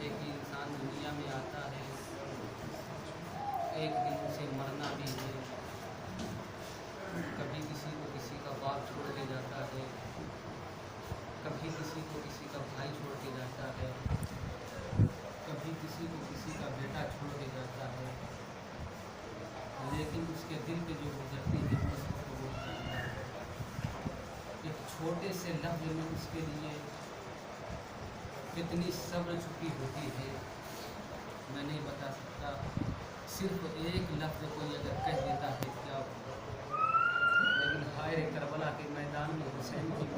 है कि इंसान दुनिया में आता है, एक दिन उसे मरना भी है। कभी किसी को किसी का बाप छोड़ के जाता है, कभी किसी को किसी का भाई छोड़ के जाता है, कभी किसी को किसी का बेटा छोड़ के जाता है, लेकिन उसके दिल पे जो गुजरती है उसको वो जानता है। एक छोटे से लफ्ज़ में उसके लिए कितनी सब्र छुपी होती है मैं नहीं बता सकता। सिर्फ एक लफ्ज़ कोई अगर कह देता है क्या, लेकिन हाय रे करबला के मैदान में हुसैन की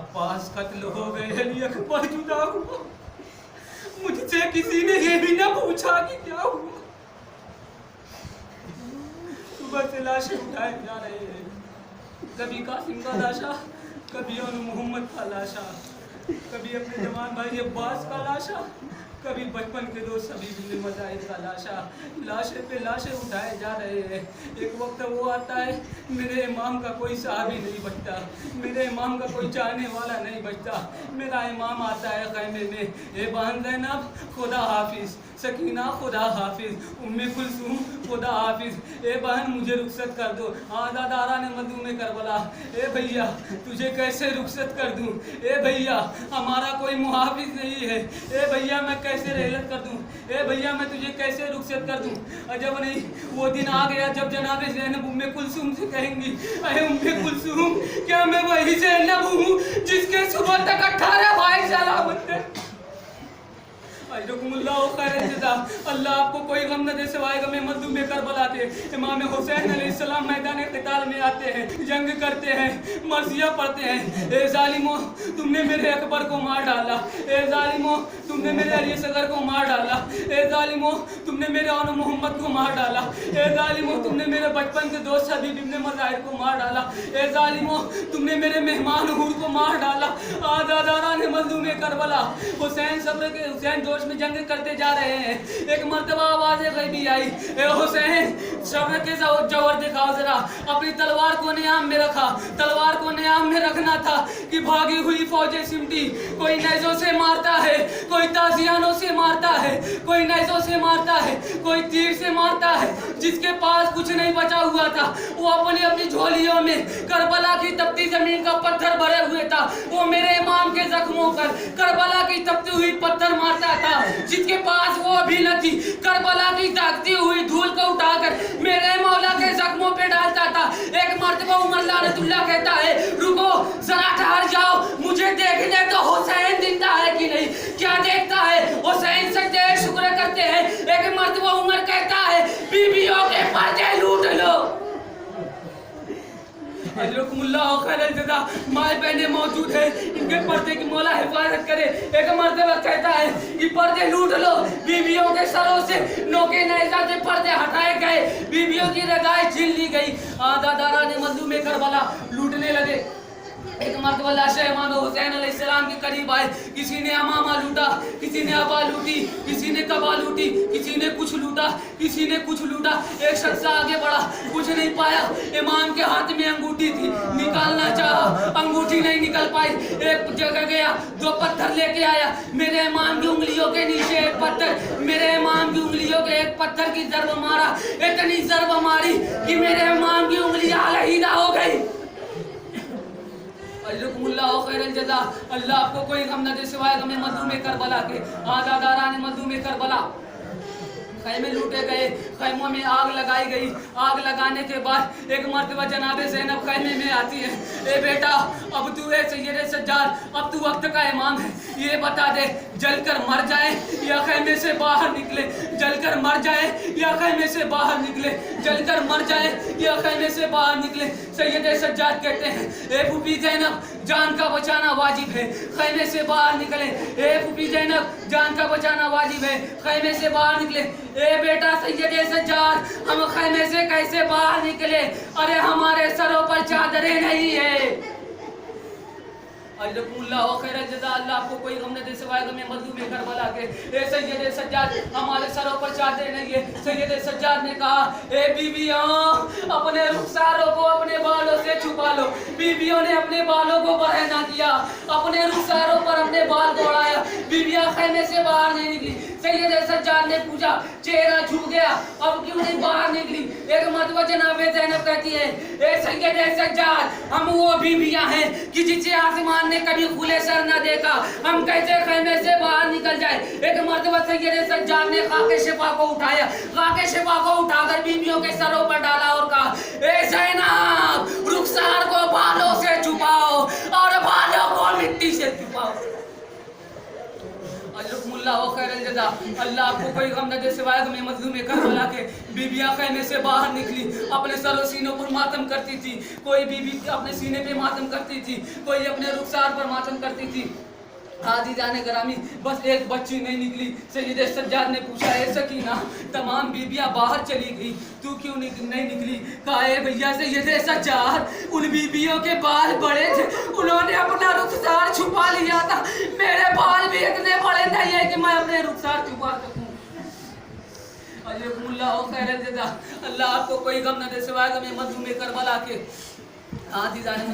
अब्बास कत्ल हो गए, अली अकबर जुदा हुआ, मुझसे किसी ने ये भी ना पूछा कि क्या हुआ। सुबह से लाशें उठाए जा रहे हैं, कभी कासिम का लाशा, कभी अनु मोहम्मद का लाशा, कभी अपने जवान भाई अब्बास का लाशा, कभी बचपन के दोस्त सभी बिन मजाहिद का लाशा। लाशें पे लाशें उठाए जा रहे हैं। एक वक्त वो आता है मेरे इमाम का कोई साहबी नहीं बचता, मेरे इमाम का कोई चाहने वाला नहीं बचता। मेरा इमाम आता है खैमे में, ए बहन ज़ैनब खुदा हाफिज़, सकीना खुदा हाफिज़, उम्मे कुलसूम खुदा हाफिज़, ए बहन मुझे रुखसत कर दो। आज़ादारा ने मजलूम में करबला, ए भैया तुझे कैसे रुखसत कर दूँ, ए भैया हमारा कोई मुहाफिज नहीं है, ए भैया मैं कैसे रहलत कर दूँ, ए भैया मैं तुझे कैसे रुखसत कर दूँ। अजब नहीं वो दिन आ गया जब जनाबे ज़ैनब उम्मे कुलसूम से कहेंगी, अरे उम्मे कुलसूम क्या मैं वही ज़ैनब हूँ जिसके सुबह तक 18 भाई सलामत थे। अल्लाह आपको कोई गम न दे सिवाय गम मजलूम में करबला के। इमाम हुसैन अलैहिस्सलाम मैदान क़िताल में आते हैं, जंग करते हैं, मर्सिया पढ़ते हैं। ए जालिमो तुमने मेरे अकबर को मार डाला, ए जालिमो तुमने मेरे अली असगर को मार डाला, ए जालिमो तुमने मेरे अनु मोहम्मद को मार डाला, ए जालिमो तुमने मेरे बचपन के दोस्त हबीब इब्न मज़ाहिर को मार डाला, ए जालिमो तुमने मेरे मेहमान हूर को मार डाला। आज़ादारा ने मजलूम में करबला, हुसैन सब्र के हुसैन जोश में जंग करते जा रहे हैं। एक मर्तबा आवाज़ गैबी आई, ए हुसैन सब्र के जवर दिखाओ जरा। अपनी तलवार को नियाम में रखा, तलवार को नियाम में रखना था कि भागी हुई फौजें सिमटी, कोई नेज़ों से मारता है, कोई ताजियानों से मारता है, कोई नेज़ों से मारता है, कोई तीर से मारता है। जिसके पास कुछ नहीं बचा हुआ था वो अपनी अपनी झोलियों में करबला की तपती जमीन का पत्थर भरे हुए था, वो मेरे इमाम के जख्मों पर करबला की तपती हुई पत्थर मारता था। जिसके पास वो भी न थी करबला की दागती हुई धूल को उठाकर मेरे मौला के जख्मों पे डालता था। एक मर्तबा उमर लानतुल्लाह कहता है रुको जरा ठहर जाओ, मुझे देखने तो हुसैन जिंदा है कि नहीं। क्या देखता है? हुसैन सजदे शुक्र करते हैं। एक मर्तबा उमर कहता है बीबियों के पर्दे लूट लो। माए बहने मौजूद है, इनके पर्दे की मौला हिफाजत करे। एक मर्तबा कहता है कि पर्दे लूट लो, बीवियों के सरों से नोके नेज़ा के पर्दे हटाए गए, बीवियों की रज़ाएं छीन ली गई। आज़ादारा ने मजलूम में करबला लूटने लगे। एक मर्तबा लाशा इमाम हुसैन अलैहिस्सलाम के करीब आए, किसी ने अमामा लूटा, किसी ने अबा लूटी, किसी ने कबा लूटी, किसी ने कुछ लूटा, किसी ने कुछ लूटा। एक शख्स आगे बढ़ा, कुछ नहीं पाया। इमाम के हाथ में अंगूठी थी, निकालना चाहा, अंगूठी नहीं निकल पाई। एक जगह गया, 2 पत्थर लेके आया, मेरे इमाम की उंगलियों के नीचे एक पत्थर, मेरे इमाम की उंगलियों के एक पत्थर की ज़रब मारा। इतनी ज़रब मारी कि मेरे इमाम की उंगलियां अलहीदा हो गई। अल्लाह आपको कोई गम न दे सिवाय गम मजलूम में करबला के। आज़ादारा ने मजलूम में करबला खैमे लूटे गए, खैमों में आग लगाई गई। आग लगाने के बाद एक मर्तबा जनाबे ज़ैनब खैमे में आती है, ए बेटा अब तू है सैयदे सज्जाद, अब तू वक्त का इमाम है, ये बता दे जलकर मर जाए या खैमे से बाहर निकले, जलकर मर जाए या खैमे से बाहर निकले, जलकर मर जाए या खैमे से बाहर निकले। सैयदे सज्जाद कहते हैं ए फूफी ज़ैनब जान का बचाना वाजिब है, खैमे से बाहर निकले। ए फूफी ज़ैनब जान का बचाना वाजिब है, खैमे से बाहर निकले। ए बेटा सैयदे सज्जाद हम खैमे से कैसे बाहर निकले, अरे हमारे सरों पर चादरें नहीं है। अल्लाह आपको कोई गम न दे सिवाय गम मजलूम में करबला के। ए सैयदे सज्जाद हमारे सरों पर चादरें नहीं है। सैयदे सज्जाद ने कहा ए बीवियों अपने रुखसारों को अपने बालों से छुपा लो। बीवियों ने अपने बालों को बरहना किया, अपने रुखसारों पर अपने बाल दौड़ाया। बीवियां खैमे से बाहर नहीं निकली। सैयद सज्जाद ने पूछा, चेहरा झुक गया, अब क्यों नहीं बाहर निकली? एक मर्तबा जनाब ज़ैनब कहती है, ए सैयद सज्जाद, हम वो बीवियां हैं कि जिसे आसमान ने कभी खुले सर न देखा, हम कैसे खैमे से बाहर निकल जाए? एक मर्तबा सैयद सज्जाद ने खाके शिफा को उठाया, खाके शिफा को उठाकर बीवियों के सरों पर डाला और कहा, ए ज़ैनब, रुखसार को बालों से छुपाओ और बालों को मिट्टी से छुपाओ। अल्लाह आपको कोई गम न दे सिवाय गम मजलूम करबला के। बीबियां खैमे से बाहर निकली, अपने सरों सीनों पर मातम करती थी। कोई बीबी अपने सीने पे मातम करती थी, कोई अपने रुखसार पर मातम करती थी। हाजी जाने ग्रामी, बस एक बच्ची नहीं निकली। सैयद सज्जाद ने पूछा, है सकीना, तमाम बीबियां बाहर चली गई, तू क्यों नहीं निकली? कहा, भैया सैयद सज्जाद, उन बीबियों के बाल बड़े थे, उन्होंने अपना रुखसार छुपा लिया था। मेरे बाल भी इतने बड़े नहीं है कि मैं अपने रुखसार छुपा सकूं। अल्लाह आपको कोई गम न दे सिवाय गम मजलूम करबला के। हाजी जाने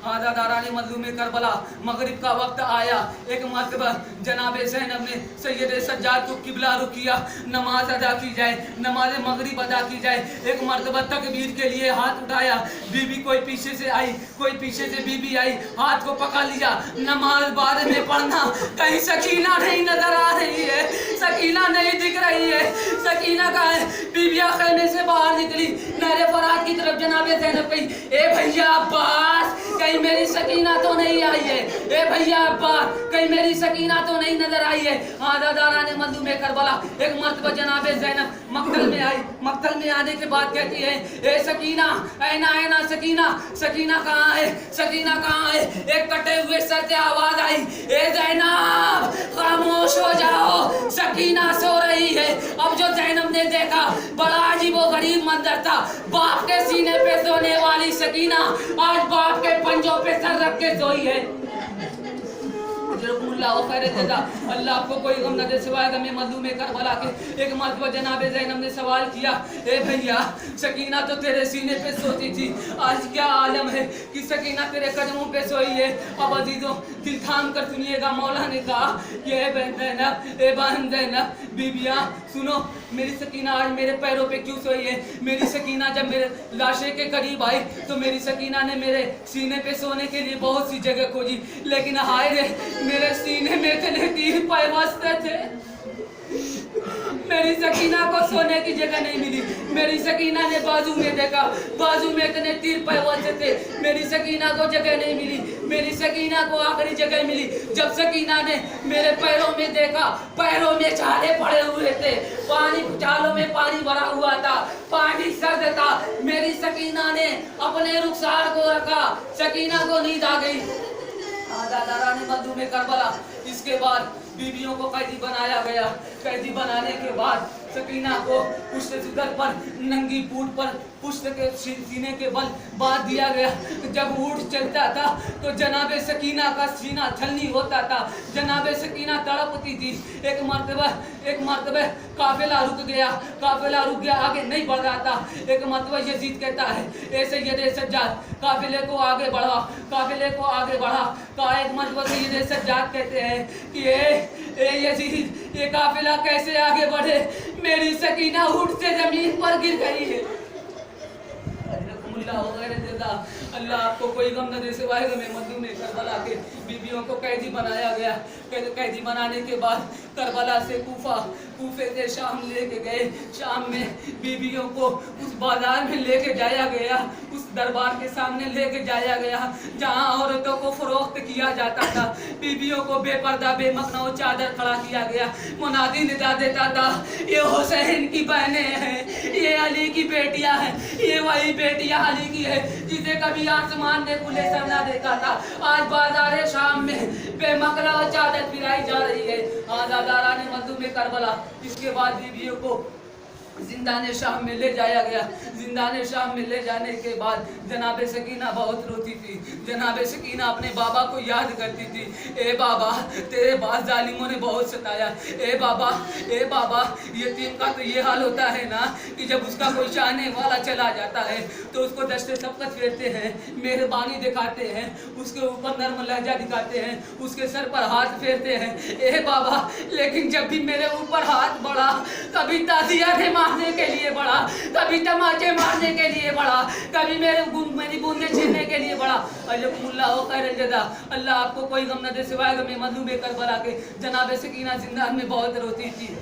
आज़ादारानी मज़लूम करबला, मगरिब का वक्त आया। एक मरतबा जनाब ज़ैनब ने सैयद सज्जाद को किबला रुख किया, नमाज अदा की जाए, नमाज मगरिब अदा की जाए। एक मरतबा तकबीर के लिए हाथ उठाया, बीबी कोई पीछे से आई, कोई पीछे से बीबी आई, हाथ को पकड़ लिया, नमाज बाद में पढ़ना। कहीं सकीना नहीं नजर आ रही है, सकीना नहीं दिख रही है, सकीना कहाँ है? बीबियां खैमे से बाहर निकली, नहरे फरात की तरफ जनाब ज़ैनब कही, ए भैया अब्बास, कहीं मेरी सकीना तो नहीं आई है? ए भैया अब्बास, कहीं मेरी सकीना तो नहीं नजर आई है? आज़ादारानी मज़लूम करबला, एक मर्तबा जनाब ज़ैनब मक्तल में आई। मक्तल में आने के बाद कहती है, ए सकीना, ऐना ऐना सकीना, सकीना कहाँ है? सकीना कहाँ है? एक कटे हुए सर से आवाज आई, ए ज़ैनब, खामोश हो जाओ, सकीना सो रही है। अब जो ज़ैनब ने देखा, बड़ा अजीब व गरीब मंजर था। बाप के सीने पे सोने वाली सकीना आज बाप के पंजों पे सर रख के सोई है। अल्लाह आपको कोई गम न दे सिवाय गम मज़लूम करबला के। एक मर्तबा जनाब ज़ैनब ने सवाल किया, ए भैया, सकीना तो तेरे सीने पे सोती थी, आज क्या आलम है कि सकीना तेरे कदमों पे सोई है? अब अजीजों, दिल थाम कर सुनिएगा। मौला ने कहा कि ए बहन ज़ैनब, ए बहन ज़ैनब, बीबियां सुनो, मेरी सकीना आज मेरे पैरों पे क्यों सोई है? मेरी सकीना जब मेरे लाशे के करीब आई तो मेरी सकीना ने मेरे सीने पे सोने के लिए बहुत सी जगह खोजी, लेकिन हाय रे, मेरे सीने में इतने तीर पैवस्ते थे, मेरी सकीना को सोने की जगह नहीं मिली। मेरी सकीना ने बाजू में देखा, बाजू में इतने तीर पैवस्ते थे, मेरी सकीना को जगह नहीं मिली। मेरी सकीना को आखिरी जगह मिली जब सकीना ने मेरे पैरों में देखा, पैरों में छाले पड़े हुए थे, पानी, छालों में पानी भरा हुआ था, पानी सर्द था। मेरी सकीना ने अपने रुखसार को रखा, सकीना को नींद आ गई। आज़ादारानी मज़लूम करबला, इसके बाद बीबियों को कैदी बनाया गया। कैदी बनाने के बाद सकीना को पुश्त सुदर पर, नंगी पीठ पर पुश्त के सीने के बल बांध दिया गया। जब ऊँट चलता था तो जनाबे सकीना का सीना छलनी होता था, जनाबे सकीना तड़पती थी। एक मर्तबा काफिला रुक गया, काफिला रुक गया, आगे नहीं बढ़ रहा था। एक मर्तबा यजीद कहता है, ए सैयद सज्जाद, काफिले को आगे बढ़ा, काफिले को आगे बढ़ा। का एक मर्तबा सैयद सज्जाद कहते हैं कि ए यजीद, ये काफिला कैसे आगे बढ़े? मेरी सकीना ऊँट से जमीन पर गिर गई है। अल्लाह आपको कोई गम न दे सिवाय गम मज़लूम करबला के। बीबियों को कैदी बनाया गया। कैदी बनाने के बाद करबला से कूफे से शाम लेके गए। शाम में बीबियों को उस बाजार में लेके जाया गया, उस दरबार के सामने लेके जाया गया जहां औरतों को फरोख्त किया जाता था। बीबियों को बेपर्दा बेमखना चादर खड़ा किया गया। मुनादी निदा देता था, ये हुसैन की बहनें हैं, ये अली की बेटियां हैं, ये वही बेटियां अली की है जिसे कभी आसमान ने खुले सर ना देखा था। आज बाजार शाम में बेमखना और चादर फिराई जा रही है। आज़ादारानी मज़लूम करबला। इसके बाद बीबियों को जिंदान शाम में ले जाया गया। जिंदान शाम में ले जाने के बाद जनाब सकीना बहुत रोती थी। जनाब सकीना अपने बाबा को याद करती थी। ए बाबा, तेरे बाद जालिमों ने बहुत सताया। ए बाबा, यतीम का तो ये हाल होता है ना कि जब उसका कोई चाहने वाला चला जाता है तो उसको दस्ते सबकत फेरते हैं, मेहरबानी दिखाते हैं, उसके ऊपर नर्म लहजा दिखाते हैं, उसके सर पर हाथ फेरते हैं। ए बाबा, लेकिन जब भी मेरे ऊपर हाथ बढ़ा, कभी ताजिया ने मारने के लिए बढ़ा, कभी तमाचे मारने के लिए बढ़ा, कभी मेरी बूंदे छीनने के लिए बढ़ा। अल्लाह खैर जज़ा, अल्लाह आपको कोई गम न दे सिवाय गम मज़लूम करबला के। जनाब सकीना जिंदान में बहुत रोती थी।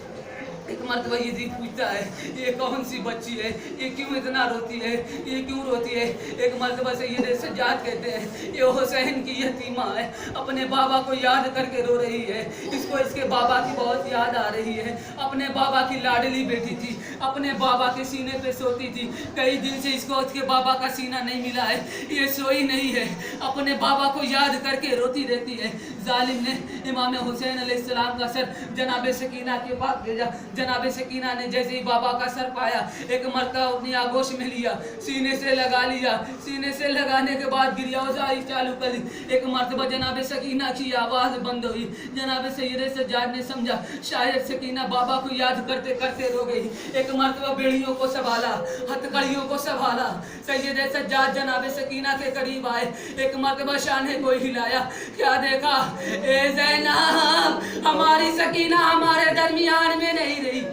एक मर्तबा यजीद पूछता है, ये कौन सी बच्ची है, ये क्यों इतना रोती है, ये क्यों रोती है। एक मर्तबा सैयद सज्जाद कहते हैं, ये हुसैन की यतीमा है, अपने बाबा को याद करके रो रही है। इसको इसके बाबा की बहुत याद आ रही है। अपने बाबा की लाडली बेटी थी, अपने बाबा के सीने पे सोती थी। कई दिन से इसको उसके बाबा का सीना नहीं मिला है, ये सोई नहीं है, अपने बाबा को याद करके रोती रहती है। जालिम ने इमाम हुसैन अलैहिस्सलाम का सर जनाब सकीना के पास भेजा। जनाब सकीना ने जैसे ही बाबा का सर पाया, एक मरतबा अपनी आगोश में लिया, सीने से लगा लिया। सीने से लगाने के बाद गिरियावजाई चालू कर दी। एक मरतबा जनाब सकीना की आवाज़ बंद हुई। जनाब सैयद सज्जाद ने समझा शायद सकीना बाबा को याद करते करते रो गई। एक मरतबा बेड़ियों को संभाला, हथकड़ियों को संभाला। सैयद सज्जाद जनाब सकीना के करीब आए। एक मरतबा शाने को हिलाया, क्या देखा, ए ज़ैनब, हमारी सकीना हमारे दरमियान में नहीं रही।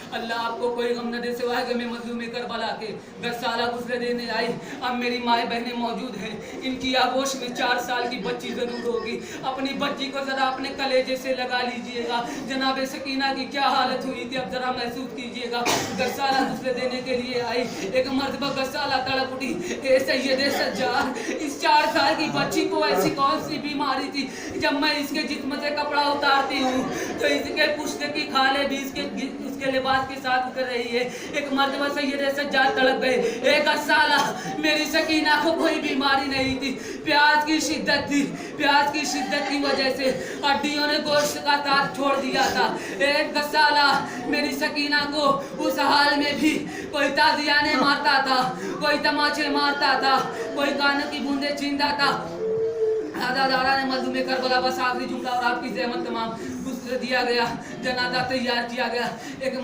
अल्लाह आपको कोई गम न दे सिवाय गम मज़लूम करबला के। 10 साल गुजरे देने आई, अब मेरी माए बहनें मौजूद हैं। इनकी आगोश में 4 साल की बच्ची ज़रूर होगी। अपनी बच्ची को ज़रा अपने कलेजे से लगा लीजिएगा। जनाब सकीना की क्या हालत हुई थी अब ज़रा महसूस कीजिएगा। 10 साल गुजरे देने के लिए आई। एक मरतबा गस्साला तड़प उठी, ए सैयद सज्जाद, इस 4 साल की बच्ची को ऐसी कौन सी बीमारी थी, जब मैं इसके जिस्म से कपड़ा उतारती हूँ तो इसके पुश्त की खाले भी इसके लिबास के साथ उतर रही है। एक मर्तबा सैयद सज्जाद तड़प गए, एक साला, मेरी सकीना को कोई बीमारी नहीं थी, प्याज की शिद्दत थी। प्याज की शिद्दत की वजह से हड्डियों ने गोश्त का तार छोड़ दिया था। एक साला, मेरी सकीना को उस हाल में भी कोई ताजियाने मारता था, कोई तमाचे मारता था, कोई कानों की बूंदे छीनता था। दादा ने मजलूम करबला बस आखिरी जुमला और आपकी ज़हमत तमाम दिया गया। जनाजा तैयार किया गया। एक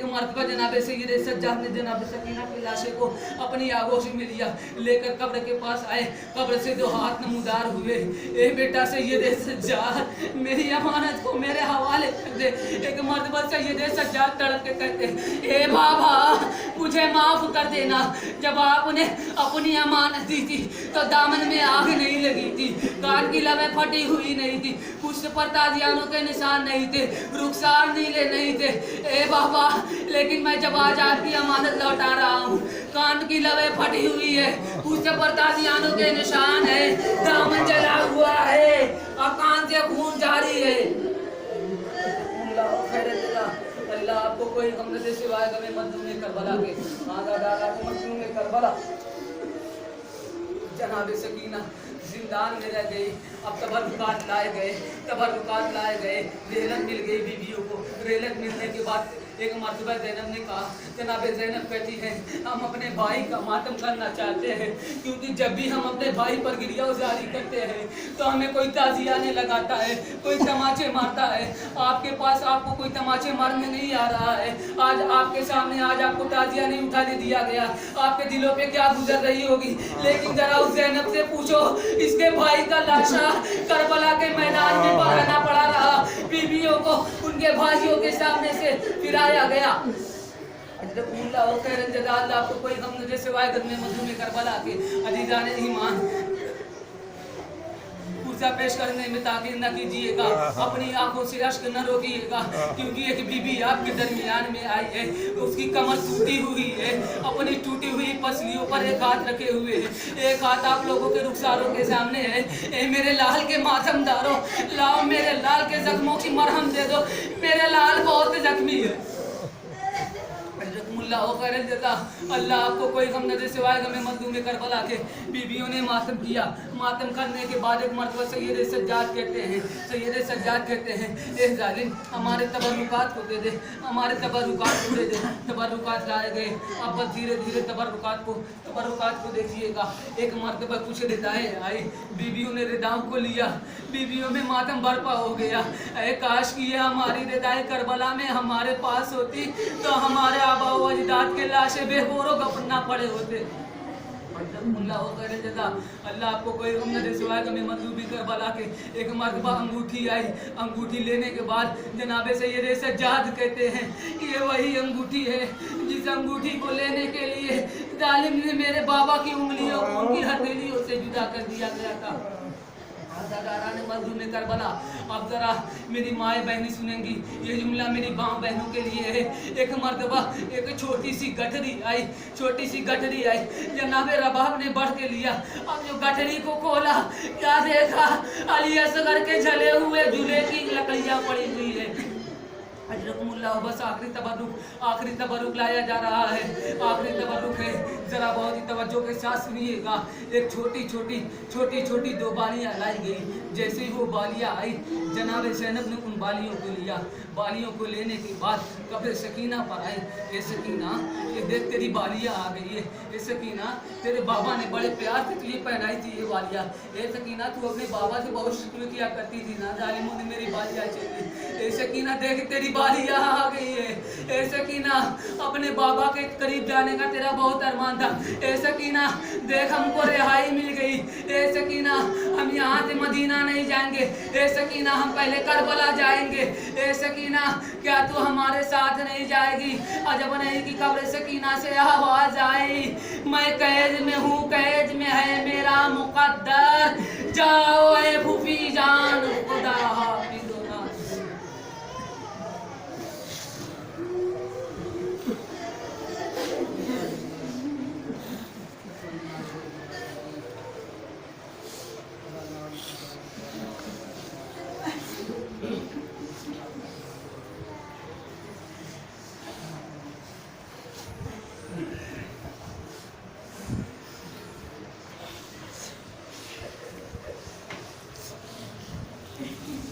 मरतबा जनाब सैयद सज्जाद ने जनाब सकीना की लाशे को अपनी आगोश में लिया, लेकर कब्र के पास आए। कब्र से 2 हाथ नमूदार हुए, ए बेटा सैयद सज्जाद, मेरी अमानत को मेरे हवाले कर दे। एक मरतबा सैयद सज्जाद तड़प के कहते, ए बाबा, मुझे माफ़ कर देना, जब आपने अपनी अमानत दी थी तो दामन में आग नहीं लगी थी, कान की लबें फटी हुई नहीं थी, पुष्ट पर ताजियानों के निशान नहीं थे, रुखसार नीले नहीं थे। ए बाबा, लेकिन मैं जब आज आपकी अमानत लौटा रहा हूँ, कान की लबें फटी हुई है, पुष्ट पर ताजियानों के निशान है, दामन जला हुआ है और कान से खून जारी है। अल्लाह आपको कोई गम न दे सिवाय गम मज़लूम करबला के। मज़लूम करबला जनाब सकीना जिंदान में रह गई। अब तबरुकात लाए गए, रेहलत मिल गई बीवियों को। रेहलत मिलने के बाद एक मरतबा ज़ैनब ने कहा, जनाब ज़ैनब कहती है, हम अपने भाई का मातम करना चाहते हैं, क्योंकि जब भी हम अपने भाई पर गिरियावज़ारी करते हैं तो हमें कोई ताजियाने लगाता है, कोई तमाचे मारता है। आपके पास आपको कोई तमाचे मारने नहीं आ रहा है। आज आपके सामने आज आपको ताजिया नहीं उठाने दिया गया, आपके दिलों पे क्या गुजर रही होगी। लेकिन जरा उस ज़ैनब से पूछो, इसके भाई का लाशा करबला के मैदान में बहाना पड़ा रहा, बीवियों को उनके भाइयों के सामने से फिराया गया। आपको कोई गम न दे सिवाय गम मज़लूम करबला के। अज़ीज़ान ईमान, पूजा पेश करने में ताक़ीद न कीजिएगा, अपनी आंखों से अश्क न रोकिएगा, क्योंकि एक बीबी आपके दरमियान में आई है, उसकी कमर टूटी हुई है, अपनी टूटी हुई पसलियों पर एक हाथ रखे हुए है, एक हाथ आप लोगों के रुखसारों के सामने है। ए मेरे लाल के मातमदारों, लाओ मेरे लाल के जख्मों की मरहम दे दो, मेरे लाल बहुत जख्मी है। मुल्ला हो खैर जजा। अल्लाह आपको कोई गम न दे सिवाय गम मजलूम करबला के। बीबियों ने मातम किया, मातम करने के बाद एक मर्तबा सैयद सज्जाद कहते हैं, सैयद सज्जाद कहते हैं, ए जालिम हमारे तबर्रुकात को दे दे, हमारे तबर्रुकात को दे दे। तबर्रुकात लाए गए। अब बस धीरे धीरे तबर्रुकात को देखिएगा। एक मर्तबा कुछ रिदाएं आई, बीबियों ने रिदाओं को लिया, बीबियों में मातम बरपा हो गया। ऐ काश कि ये हमारी रिदाएं करबला में हमारे पास होती तो हमारे आबा व अजदाद के लाशें बेहोरो गपना पड़े होते। अल्लाह आपको कोई गम न दे सिवाय गम मजलूबी करबला के। एक मर्तबा अंगूठी आई, अंगूठी लेने के बाद जनाबे सैयद सज्जाद कहते हैं ये वही अंगूठी है जिस अंगूठी को लेने के लिए जालिम ने मेरे बाबा की उंगलियों को उनकी हथेलियों से जुदा कर दिया गया था। मजलूम करबला, अब जरा मेरी माएँ बहनें सुनेंगी, ये जुमला मेरी माँ बहनों के लिए है। एक मर्तबा एक छोटी सी गठरी आई, छोटी सी गठरी आई, जनाबे रबाब ने बढ़ के लिया। अब जो गठरी को खोला, क्या देखा, अली असगर के जले हुए झूले की लकड़ियाँ पड़ी हुई है। अजरकुमुल्लाह, बस आखिरी तबरुक लाया जा रहा है, आखिरी तबरुक है। जरा बहुत ही तवज्जो के साथ सुनिएगा। एक छोटी छोटी दो बालियाँ लाई गई। जैसे ही वो बालियाँ आई, जनाब ज़ैनब ने उन बालियों को लिया। बालियों को लेने के बाद कब्र सकीना पर आए। ये सकीना, ये देख तेरी बालियाँ आ गई है। ये सकीना, तेरे बाबा ने बड़े प्यार से तुझे पहनाई थी ये बालियाँ। ये सकीना, तू अपने बाबा से बहुत शुक्र किया करती थी ना, जालिमों ने मेरी बालियाँ छीनी। ये सकीना, देख तेरी बालियाँ आ गई है। ए सकीना, अपने बाबा के करीब जाने का तेरा बहुत अरमान था। ए सकीना, देख हमको रिहाई मिल गई। ए सकीना, हम यहाँ से मदीना नहीं जाएंगे। ए सकीना, हम पहले करबला जाएंगे। ए सकीना, क्या तू हमारे साथ नहीं जाएगी? अजब नहीं कि कब्र सकीना से आवाज आई, मैं कैद में हूँ, कैद में है मेरा मुकद्दर, जाओ ए फूफी जान, खुदा हाफिज़।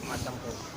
मातम को